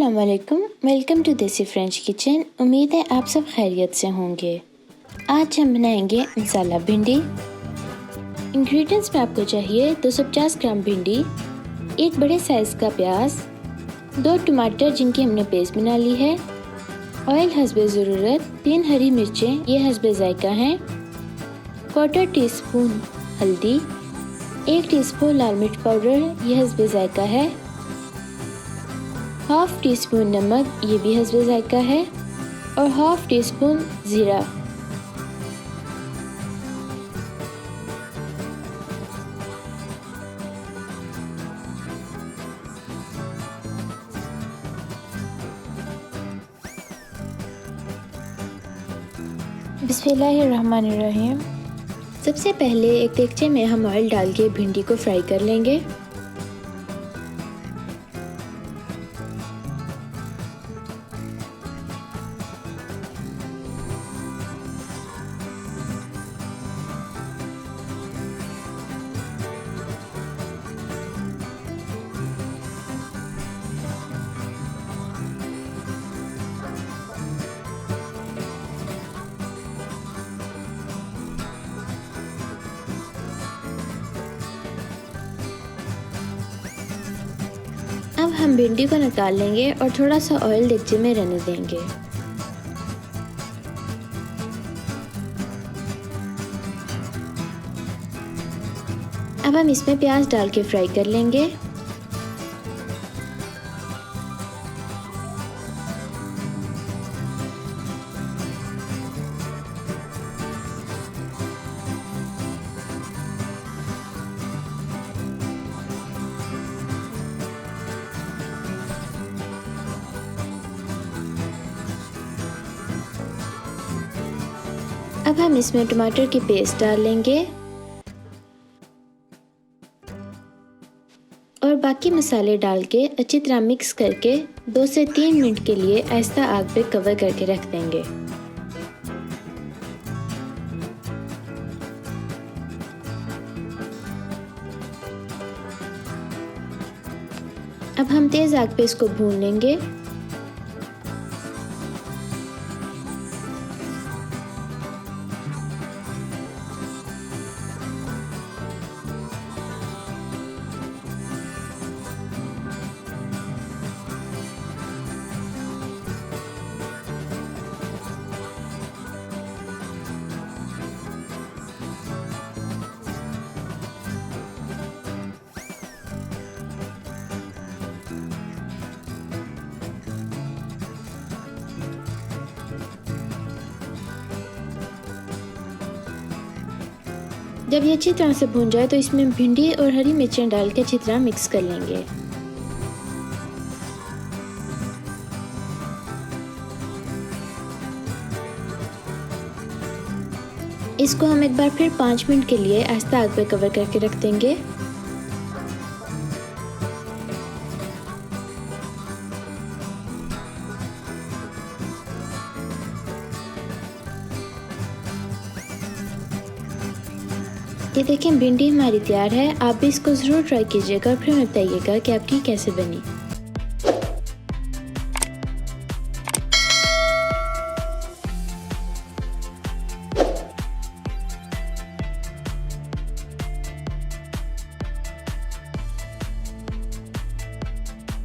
अस्सलामुअलैकुम, welcome to देसी French kitchen. उम्मीद है आप सब खैरियत से होंगे। आज हम बनाएंगे मसाला भिंडी। इंग्रेडिएंट्स में आपको चाहिए 250 ग्राम भिंडी, एक बड़े साइज़ का प्याज, 2 टमाटर जिनकी हमने पेस्ट बना ली है, ऑयल हस्बे ज़रूरत, 3 हरी मिर्चें ये हस्बे जायका हैं, 1/4 टीस्पून हल्दी, 1 टीस्पून लाल मिर्च पाउडर ये हस्बे जायका है, 1/2 टीस्पून नमक ये भी हस्बे जायका है और 1/2 टीस्पून ज़ीरा। बिस्मिल्लाहिर्रहमानिर्रहीम। सबसे पहले एक देगचे में हम ऑयल डाल के भिंडी को फ्राई कर लेंगे। अब हम भिंडी को निकाल लेंगे और थोड़ा सा ऑयल देगचे में रहने देंगे। अब हम इसमें प्याज डाल के फ्राई कर लेंगे। अब हम इसमें टमाटर की पेस्ट डाल लेंगे और बाकी मसाले डाल के अच्छी तरह मिक्स करके 2 से 3 मिनट के लिए आहिस्ता आग पे कवर करके रख देंगे। अब हम तेज़ आग पे इसको भून लेंगे। जब ये अच्छी तरह से भून जाए तो इसमें भिंडी और हरी मिर्चें डाल के अच्छी तरह मिक्स कर लेंगे। इसको हम एक बार फिर 5 मिनट के लिए आहिस्ता आग पे कवर करके रख देंगे। ये देखें भिंडी हमारी तैयार है। आप भी इसको ज़रूर ट्राई कीजिएगा और फिर हमें बताइएगा कि आपकी कैसे बनी।